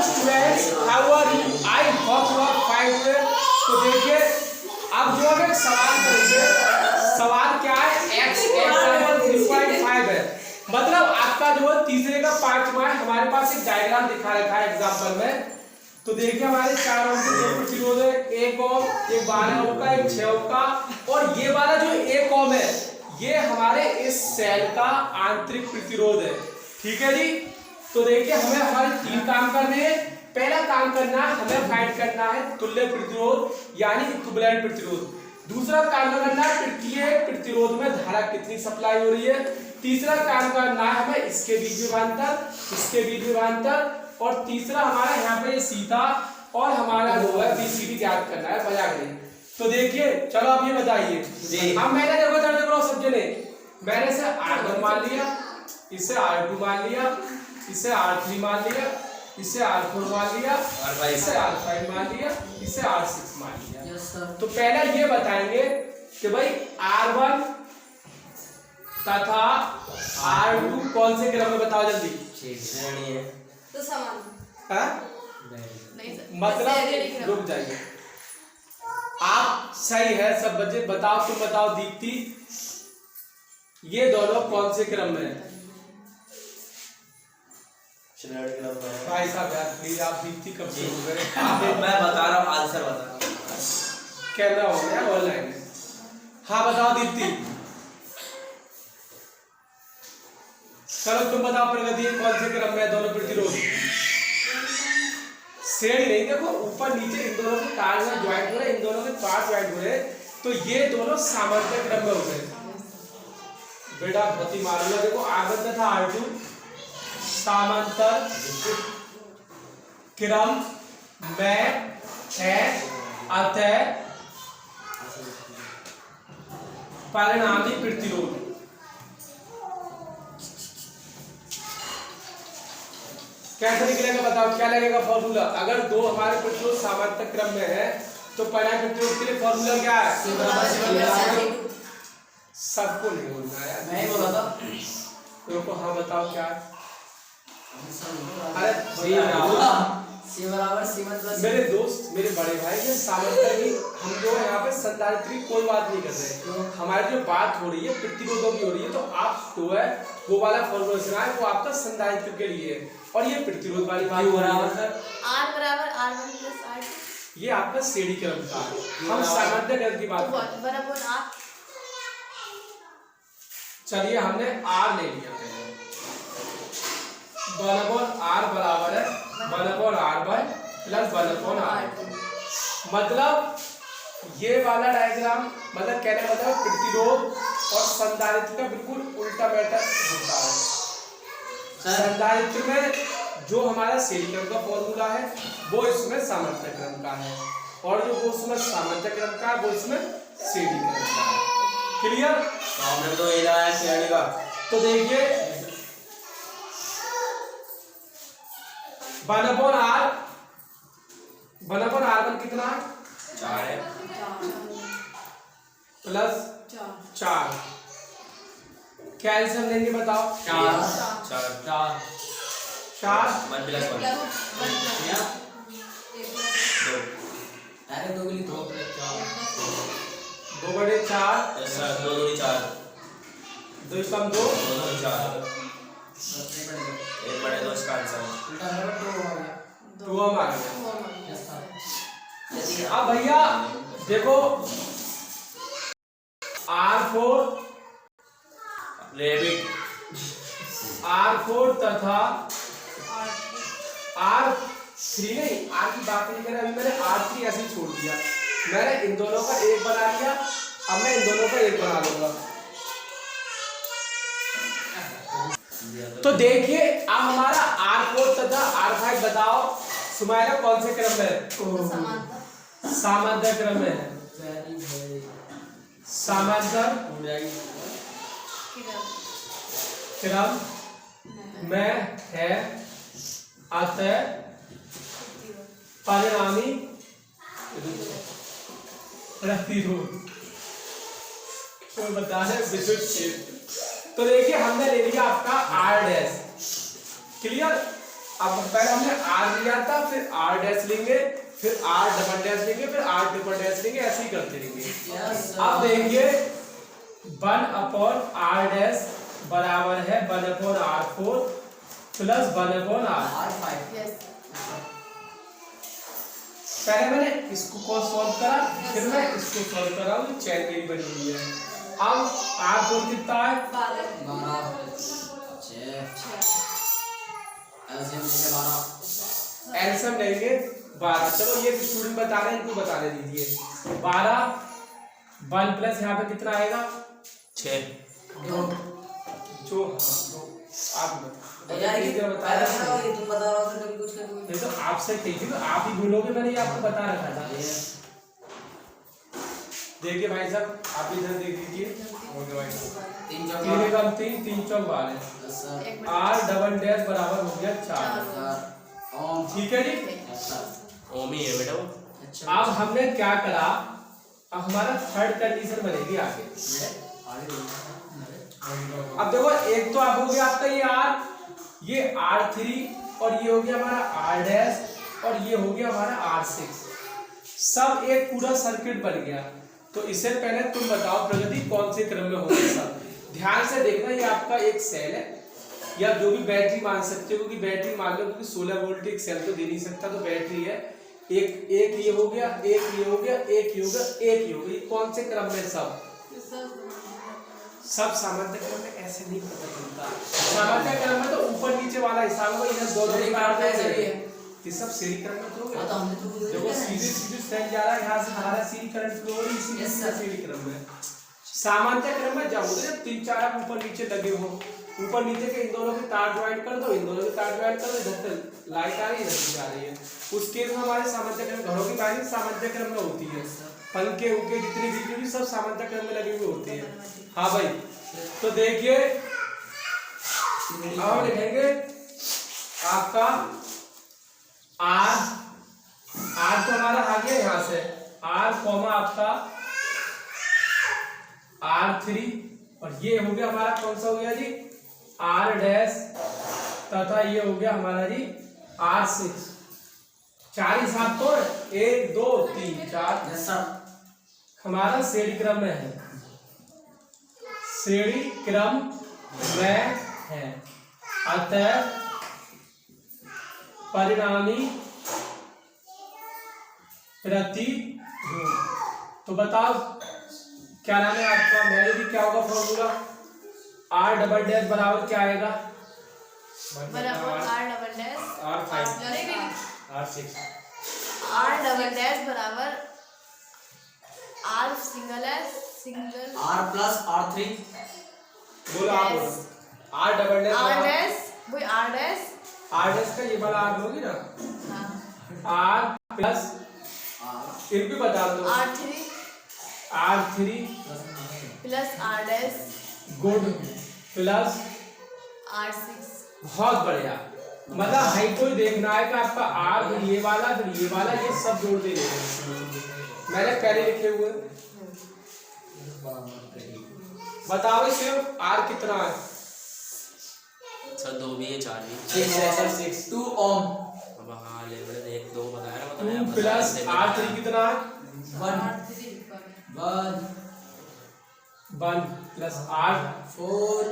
Students, how are you? I hope you are fine today. तो देखिए अब जो हम एक सवाल करेंगे, सवाल क्या है, x एग्जाम्पल 3.5 है। मतलब आपका जो है तीसरे का पार्ट में हमारे पास एक डायग्राम दिखा रखा है एग्जाम्पल में। तो देखिए हमारे 4 ओम के दो प्रतिरोध है, 1 ओम, एक 12 ओम का, एक 6 ओम का, और ये वाला जो 1 ओम है ये हमारे इस सेल का आंतरिक प्रतिरोध है। ठीक है जी। तो देखिए हमें हमारे 3 काम करने हैं। पहला काम करना है, हमें फाइंड करना है तुल्य प्रतिरोध यानी इक्विवेलेंट प्रतिरोध। दूसरा काम करना है प्रत्येक प्रतिरोध में धारा कितनी सप्लाई हो रही है। तीसरा काम करना है हमें इसके बीच विभवांतर, इसके बीच विभवांतर, और तीसरा हमारा यहाँ पे सीधा और हमारा जो है बीसीडी ज्ञात करना है बजा के। तो देखिए चलो आप ये बताइए, अब मैंने देखो सब जने मैंने से R1 मान लिया, इसे R2 मान लिया, इसे R3 मान लिया, इसे R4 मान लिया, इसे R5 मान लिया, इसे R6 मान लिया। तो पहले ये बताएंगे कि भाई R1 तथा R2 कौन से क्रम में, बताओ जल्दी। तो समान है? नहीं सर, मतलब रुक जाइए, आप सही है सब बच्चे। बताओ, तुम बताओ दीप्ति, ये दोनों कौन से क्रम में है? भाई साहब यार प्लीज, आप दीप्ति कब से हो गए? मैं बता रहा हूँ, आंसर बता रहा हूँ। कैमरा हो गया ऑनलाइन। हाँ बताओ दीप्ति। चलो तुम बताओ प्रगति, कौन से क्रम में है दोनों प्रतिरोध? श्रेणी नहीं, देखो ऊपर नीचे इन दोनों के तार में ज्वाइंट हो रहे, इन दोनों के पार्ट ज्वाइंट हो रहे, तो ये दोनों सामान्य क्रम में हो गए। बेटा प्रति मालूम है, देखो R1 तथा R2 समांतर क्रम में है, अतः परिणामी प्रतिरोध कैसे निकलेगा बताओ, क्या लगेगा फॉर्मूला? अगर दो हमारे प्रतिरोध समांतर क्रम में है तो परिणामी प्रतिरोध के लिए फॉर्मूला क्या है? सबको नहीं बोलना यार, मैं ही बोला था। देखो हाँ बताओ क्या है? अरे मेरे दोस्त, मेरे बड़े भाई ये सामान्य की, हम जो यहाँ पे संधारित्री कोई बात नहीं कर रहे। हमारी जो बात हो रही है प्रतिरोधों की हो रही है, तो आप जो है वो वाला फॉर्मूला सुना है वो आपका संधारित्र के लिए है, और ये प्रतिरोध वाली बात हो रही है। R बराबर R1 प्लस R2, ये आपका श्रेणी क्रम का है, हम सामान्य क्रम की बात कर रहे हैं। बराबर R। चलिए हमने R ले लिया, बराबर R बराबर है बराबर R बाय प्लस बराबर R। मतलब ये वाला डायग्राम, मतलब कहने का मतलब प्रतिरोध और संधारित्र का बिल्कुल उल्टा मैटर होता है। संधारित्र में जो हमारा श्रेणी क्रम का फॉर्मूला है वो इसमें सामान्य क्रम का है, और जो वो उसमें सामान्य क्रम का है वो इसमें श्रेणी क्रम का है। क्लियर? हमने तो ये लगाया श्रेणी का। तो देखिए 1/R, 1/R1 कितना है? 4 है प्लस 4। क्या आंसर लेंगे बताओ? 4 1 प्लस 1 2। अरे 2 के लिए 2 प्लस 4 2/4, 2 दूनी 4, 2 कम 2, 2 दूनी 4, 1 बड़े 2 इसका आंसर है। 2 हम आ गए। अब भैया देखो R4 तथा R3 नहीं, R की बात नहीं कर रहा, अभी मैंने R3 ऐसे ही छोड़ दिया। मैंने इन दोनों का एक बना लिया, अब मैं इन दोनों का एक बना लूंगा। तो देखिए अब हमारा R4 तथा R5 बताओ सुमाइला कौन से क्रम में है? सामान्य क्रम में है। सामान्य क्रम में है, अतः परिणामी प्रतिरोध बता है विद्युत क्षेत्र। तो देखिए हमने ले लिया आपका R डैश। क्लियर? अब पहले हमने आर लिया था, फिर आर डैश लेंगे, फिर आर डबल डैश लेंगे, फिर आर ट्रिपल डैश लेंगे, ऐसे ही करते रहेंगे। अब देंगे 1 अपॉन आर डैश बराबर है 1 upon R 4 plus 1 upon R 5। Yes पहले मैंने इसको को सॉल्व करा, फिर मैं इसको सॉल्व कर रहा हूँ, चैन मेरी बनी हुई है। अब आर 4 कितना है 12 एलसीएम लेंगे 12। चलो ये स्टूडेंट बता रहे हैं, इनको बताने दीजिए। 12 1 प्लस यहाँ पे कितना आएगा 6 जो आप बता रहे तो आपसे ठीक है, तो आप ही बोलोगे, मैंने ये आपको बता रखा था। देखिए भाई साहब, आप इधर देख लीजिए। 3 एकम 3 3 चौक 12 आर डबल डैश बराबर हो गया 4। ठीक है जी, ओम ही है बेटा वो। अब हमने क्या करा, अब हमारा थर्ड कंडीशन बनेगी आगे। अब देखो, एक तो आप हो गया आपका ये R3 और ये हो गया हमारा R डैश और ये हो गया हमारा R6, सब एक पूरा सर्किट बन गया। तो इससे पहले तुम बताओ प्रगति कौन से क्रम में होगा सब। ध्यान से देखना, ये आपका एक सेल है, या जो भी बैटरी मान सकते हो, क्योंकि बैटरी मान लो, क्योंकि 16 वोल्ट एक सेल तो दे नहीं सकता, तो बैटरी है। एक ये हो गया, एक ये हो गया, एक ये हो गया, एक ये हो गया। कौन से क्रम में सब सामान्य क्रम में ऐसे नहीं पता चलता। सामान्य क्रम में तो ऊपर नीचे वाला हिसाब होगा, इधर दो ये सब सीढ़ी करंट में फ्लो। देखो सीधे स्ट्रेट जा रहा है, यहाँ से हमारा सीढ़ी करंट फ्लो हो रही है, इसी सीढ़ी क्रम में। सामान्य क्रम में जाओगे जब 3-4 आप ऊपर नीचे लगे हो, ऊपर नीचे के इन दोनों के तार ज्वाइन कर दो, इन दोनों के तार ज्वाइन कर दो, इधर से लाइट आ रही है, इधर से जा रही है। उस केस में हमारे सामान्य क्रम, घरों की वायरिंग सामान्य क्रम में होती है। पंखे उनके जितनी बिजली सब सामान्य क्रम में लगे हुए होते हैं। हाँ भाई, तो देखिए अब लिखेंगे आपका आर तो हमारा आ गया यहाँ से, आर कॉमा आपका R3 और ये हो गया हमारा कौन सा हो गया जी R डैश, तथा ये हो गया हमारा जी R6। 4 ही साथ तो 1 2 3 4 हमारा श्रेणी क्रम में है, श्रेणी क्रम में है। अतः परिणामी प्रतिरोध। तो बताओ क्या नाम है आपका, मैंने भी क्या होगा फॉर्मूला, R डबल डैश बराबर क्या आएगा बराबर R double dash R5 R6 R double dash बराबर R single S single R plus R3 बोलो आप बोलो। R double dash R dash वही R डैश का ये वाला R लोगी ना, हाँ R प्लस फिर भी बता दो R3 plus R dash good plus R6। बहुत बढ़िया। मतलब हाई कोई देखना है कि आपका R फिर ये वाला फिर ये वाला, ये सब जोड़ दे रहे हैं, मैंने पहले लिखे हुए। बताओ सिर्फ R कितना है सर 2 भी है 4 भी 6 2 ओम। अब हाँ ले बड़े 1 2 बता रहा 2 प्लस R3 कितना है 1 प्लस R 4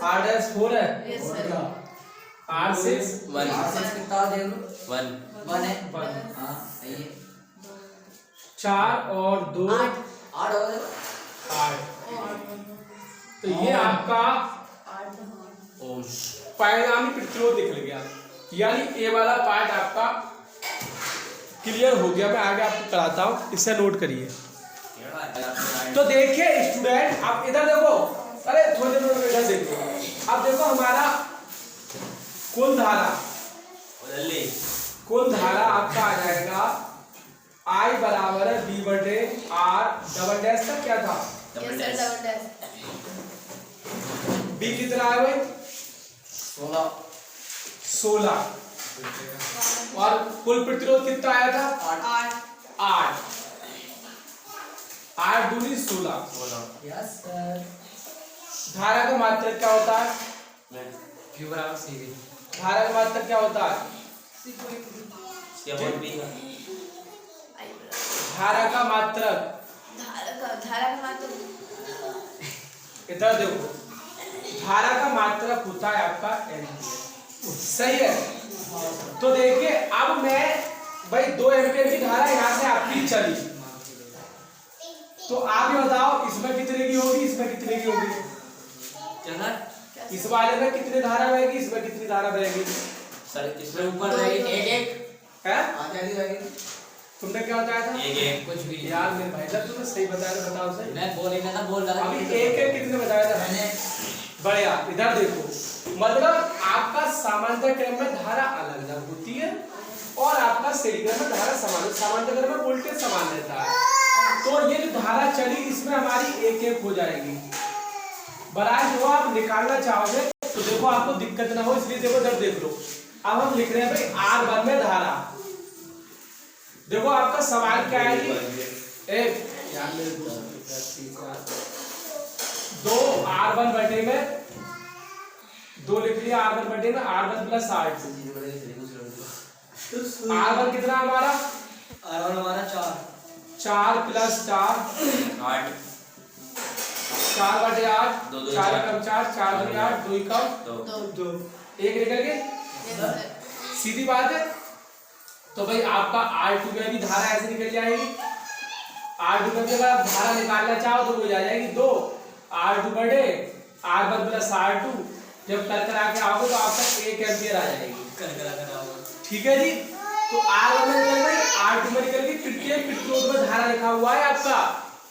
R डैश 4 है, यस सर R6 1 कितना दे लो 1 1 है 1 हां आइए 4 और 2 8 8 हो गए 8। तो ये आपका ओम परिणामी प्रतिरोध निकल गया, यानी ए वाला पार्ट आपका क्लियर हो गया। मैं आगे आपको कराता हूँ, इसे नोट करिए। तो देखिए स्टूडेंट, आप इधर देखो, अरे थोड़ी देर में इधर देखो। अब देखो हमारा कुल धारा आपका आ जाएगा I बराबर है B बटे R डबल डैश का क्या था yes sir double dash B कितना है भाई 16 और कुल प्रतिरोध कितना आया था 8 8 दूनी 16। यस सर धारा का मात्रक क्या होता है Q बराबर CV धारा का मात्रक क्या होता है? इसके अपोजिट भी धारा का मात्रक, धारा का मात्रक इधर देखो, धारा का मात्रक होता है आपका एम्पीयर। सही है। तो देखिए अब मैं भाई 2 एम्पीयर की धारा यहाँ से आपकी चली, तो आप ये बताओ इसमें कितने की होगी, इसमें कितने की होगी? क्या इस वाले में कितनी धारा बहेगी, इसमें कितनी धारा बहेगी? सर इसमें ऊपर रहेगी एक है? आगे आगे आगे तुमने क्या बताया था? एक कुछ भी यार मेरे भाई साहब तुमने सही बताया था, बताओ सही। मैं बोल ही था, बोल रहा था अभी एक कितने बताया था मैंने। बढ़िया। इधर देखो, मतलब आपका सामान्य क्रम में धारा अलग अलग होती है और आपका श्रेणी क्रम में धारा समान। सामान्य क्रम में वोल्टेज समान रहता है। तो ये जो धारा चली इसमें हमारी एक एक हो जाएगी। बराबर जो आप निकालना चाहोगे तो देखो आपको दिक्कत ना हो, इसलिए देखो इधर देख लो। अब हम लिख रहे हैं भाई R1 में धारा। देखो आपका सवाल क्या है? एक यार मेरे 2 R1 बटे में 2 लिख लिया, R1 बटे में R1 प्लस R2। R1 कितना हमारा? R1 हमारा 4 प्लस 4 8 4 बटे 8 दो 4 कम 4 4 2 8 2 कम 2 एक निकल गए। सीधी बात है। तो भाई आपका R2 में भी धारा ऐसे निकल जाएगी। R2 में भी अगर आप धारा निकालना चाहो तो वो आ जाएगी 2 R2 बटे R1 प्लस R2। जब कर आके आओगे तो आपका 1 एम्पीयर आ जाएगी। ठीक है जी। तो R1 में निकल गई, R2 में निकल गई, प्रत्येक प्रतिरोध में धारा लिखा हुआ है आपका।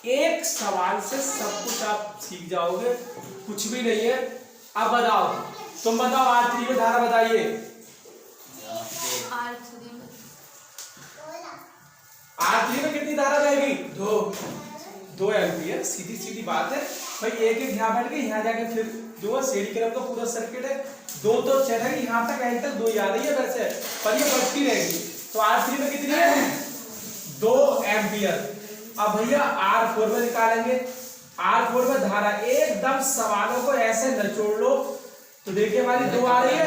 एक सवाल से सब कुछ आप सीख जाओगे, कुछ भी नहीं है। अब बताओ, तुम बताओ R3 में धारा बताइए। R3 में कितनी धारा रहेगी? 2 एम्पीयर। सीधी सीधी बात है भाई। एक एक यहाँ बैठ के यहाँ जाके फिर जो श्रेणी क्रम का पूरा सर्किट है 2 तो चलेगी, यहाँ तक एंड तक 2 ही आ रही है वैसे, पर ये बढ़ती रहेगी। तो R3 में कितनी है? 2 एम्पीयर। अब भैया R4 में निकालेंगे। R4 में धारा एकदम सवालों को ऐसे नचोड़ लो तो देखिए हमारी 2 आ रही है।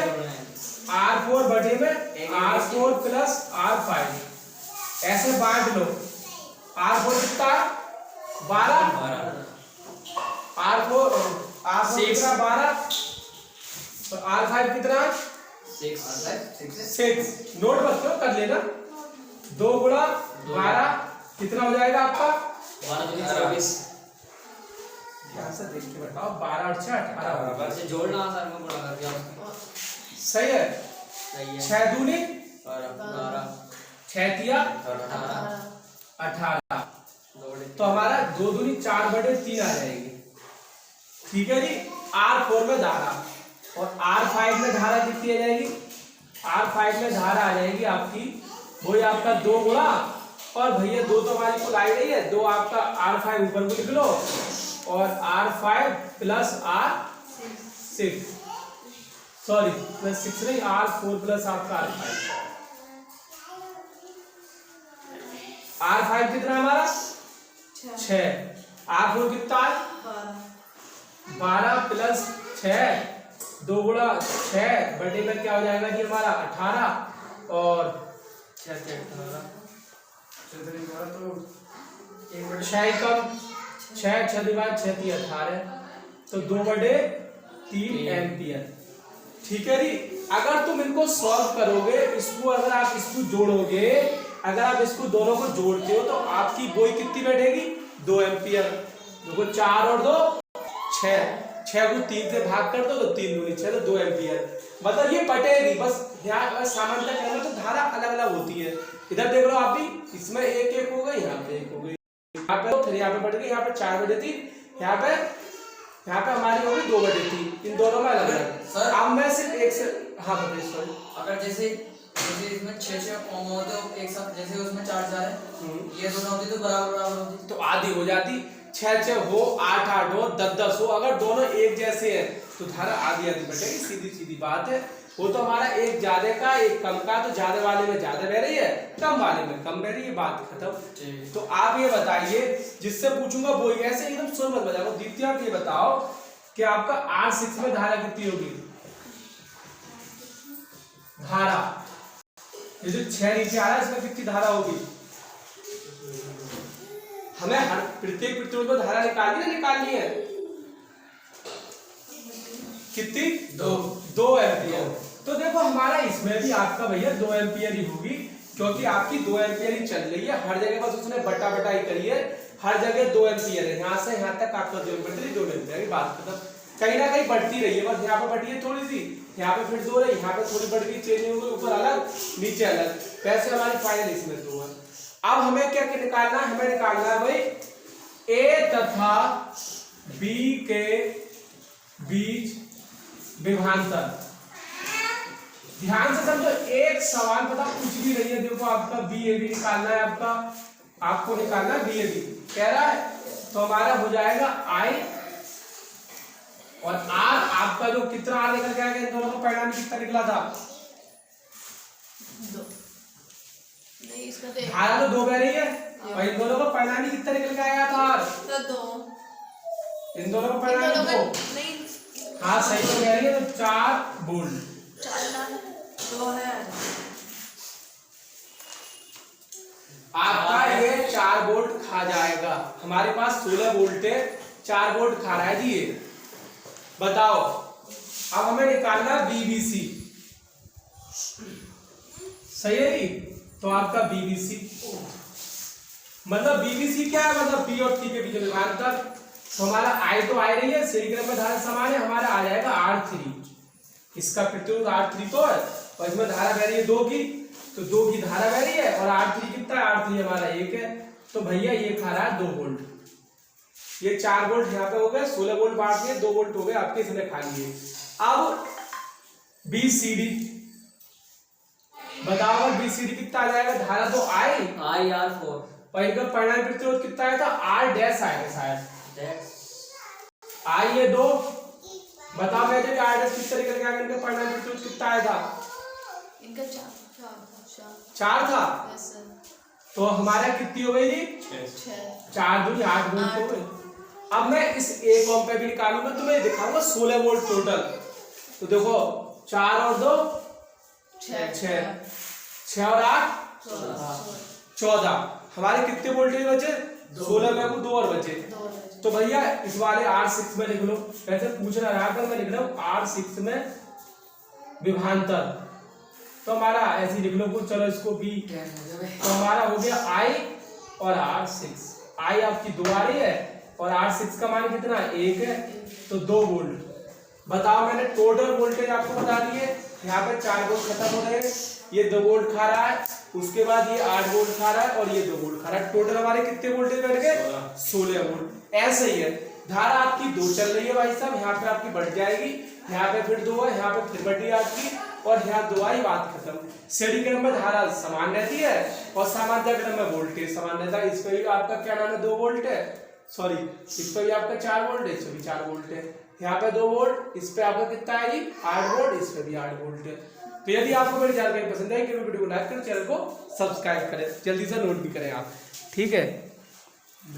R4 बटे में R4 प्लस R5 ऐसे बांट लो। R4 कितना? 12 R4 कितना? 12 और R5 कितना? 6 नोट मत करो, कर लेना। 2 गुणा 12 कितना हो जाएगा आपका? 12 ध्यान से देख के बताओ। 12 और 6 18 से जोड़ना सर में बड़ा कर दिया सही है। 6 दूनी 12 6 तिया 18। तो हमारा 2 दूनी 4 बटे 3 आ जाएगी। ठीक है जी। R4 में धारा और R5 में धारा कितनी आ जाएगी? R5 में धारा आ जाएगी आपकी वही आपका 2 गुणा और भैया 2 तो हमारी कुल आई रही है 2 आपका R5 ऊपर को लिख लो और R5 plus R6 sorry plus 6 नहीं R4 प्लस आपका R5 कितना हमारा 6 R4 कितना है 12 प्लस 6 2 गुणा 6 बटे में क्या हो जाएगा जी हमारा 18 और 6 कम 6 6 दिमाग 6 3 18 तो 2 बटे 3 एम्पियर। ठीक है जी। अगर तुम इनको सॉल्व करोगे इसको अगर आप इसको जोड़ोगे अगर आप इसको दोनों को जोड़ते हो तो आपकी बोई कितनी बैठेगी 2 एम्पियर। देखो 4 और 2 6 6 को 3 से भाग कर दो तो 3 दूनी 6 तो 2 एम्पियर। मतलब ये बटेगी बस। यहाँ सामान्यतः क्रम में तो धारा अलग अलग होती है। इधर देख लो आप भी इसमें एक एक हो गई यहाँ पे एक हो गई यहाँ पे फिर यहाँ पे बढ़ गई यहाँ पे 4 बटे 3 यहाँ पे हमारी होगी 2 बटे 3 इन दोनों में अलग अलग। अब मैं सिर्फ एक से हाँ बताइए सॉरी। अगर जैसे इसमें 6 कॉम हो तो एक साथ जैसे उसमें 4 4 है ये दोनों होती तो बराबर होती तो आधी हो जाती 6 6 हो 8 8 हो 10 10 हो। अगर दोनों एक जैसे हैं तो धारा आधी आधी बटेगी। सीधी सीधी बात है। वो तो हमारा एक ज्यादा का एक कम का तो ज्यादा वाले में ज्यादा बह रही है कम वाले में कम बह रही है बात खत्म। तो आप ये बताइए जिससे पूछूंगा वो ऐसे एकदम सुन मत बजाओ। दीप्ति आप ये बताओ कि आपका R6 में धारा कितनी होगी धारा, ये जो 6 नीचे आ रहा है इसमें कितनी धारा होगी? हमें हर प्रत्येक प्रतिरोध में धारा निकालनी है कितनी? 2 एम्पियर। तो देखो हमारा इसमें भी आपका भैया 2 एम्पियर ही होगी, क्योंकि आपकी 2 एम्पियर ही चल रही है। हर जगह बस उसने बटा बटा ही करी है, हर जगह 2 एम्पियर है। यहाँ से यहाँ तक आपका 2 एम्पियर 2 एम्पियर की बात खत्म। कहीं ना कहीं बढ़ती रही है, बस यहाँ पे बढ़ी है थोड़ी सी, यहाँ पे फिर 2 रही, यहाँ पे थोड़ी बढ़ गई, चेंज हो गई, ऊपर अलग नीचे अलग। वैसे हमारी फाइनल इसमें 2 है। अब हमें क्या निकालना है? हमें निकालना है भाई ए तथा बी के बीच विभवांतर। ध्यान से समझो, एक सवाल पता कुछ भी नहीं है। देखो आपका बी ए बी निकालना है, आपको निकालना है बी ए बी कह रहा है, तो हमारा हो जाएगा आई और आर। आपका जो कितना आर निकल के आएगा, इन दोनों का परिणाम कितना निकला था? 2 नहीं, इसमें तो धारा तो 2 बह रही है और इन दोनों का परिणाम कितना निकल के आया था? तो 2, इन दोनों का परिणाम 2। नहीं, हाँ सही तो कह रही है, तो 4 वोल्ट। 2 है आपका ये 4 वोल्ट खा जाएगा। हमारे पास 16 वोल्ट है, 4 वोल्ट खा रहा है जी ये। बताओ अब हमें निकालना बीबीसी, सही है जी? तो आपका बीबीसी मतलब बीबीसी क्या है? मतलब बी और सी के बीच में विभवांतर। तो हमारा आई तो आ रही है, श्रेणीक्रम में धारा समान है, हमारा आ जाएगा R3। इसका प्रतिरोध R3 तो है और इसमें धारा बह रही है 2 की, तो 2 की धारा बह रही है और R3 कितना है? R3 हमारा 1 है। तो भैया ये खा रहा है 2 वोल्ट। ये 4 वोल्ट यहाँ पे हो गए, 16 वोल्ट बांट दिए, 2 वोल्ट हो गए आपके, इसने खा लिए। अब BCD बताओ, BCD कितना आ जाएगा? धारा तो आई IR4 और इनका परिणाम प्रतिरोध कितना आया था? R डैश आएगा शायद। आई ये 2। बताओ मैं जब R डैश कितना निकल गया, इनका परिणाम प्रतिरोध कितना आया था? इनका 4 था। Yes sir. तो हमारा कितनी हो गई जी? 6 4 दूनी 8 वोल्ट हो गए। अब मैं इस 1 ओम पे भी निकालूंगा, तो मैं दिखाऊंगा 16 वोल्ट टोटल। तो देखो 4 और 2 6 और 8 14। हमारे कितने वोल्टेज बचे? 16 में को 2 और बचे। तो भैया इस वाले R6 में लिख लो। वैसे पूछना रहा था, मैं लिख रहा हूँ R6 में विभवांतर। तो हमारा ऐसे ही लिख लो कुछ, चलो इसको भी। तो हमारा हो गया I और R6। I आपकी 2 आ रही है और R6 का मान कितना? 1 है, तो 2 वोल्ट। बताओ मैंने टोटल वोल्टेज आपको बता दिए। यहाँ पे 4 वोल्ट खत्म हो रहे हैं, ये 2 वोल्ट खा रहा है, उसके बाद ये 8 वोल्ट खा रहा है और ये 2 वोल्ट खा रहा है। टोटल हमारे कितने वोल्टेज बैठ गए? 16 वोल्ट। ऐसे ही है, धारा आपकी 2 चल रही है भाई साहब, यहाँ पे आपकी बढ़ जाएगी, यहाँ पे फिर 2 है, यहाँ पे फिर बढ़ी आपकी और यहाँ 2 आई, बात खत्म। श्रेणीक्रम में धारा समान रहती है और सामान्य क्रम में वोल्टेज समान रहता है। इस पे भी आपका क्या नाम है? 2 वोल्ट है, सॉरी इस पे भी आपका 4 वोल्ट है, इस पे भी 4 वोल्ट है। यहाँ पे 2 वोल्ट, इस पे आपका कितना है जी? 8 वोल्ट, इस पे भी 8 वोल्ट है। तो यदि आपको मेरी जानकारी पसंद आई, वीडियो को लाइक करें, चैनल को सब्सक्राइब करें, जल्दी से नोट भी करें आप, ठीक है।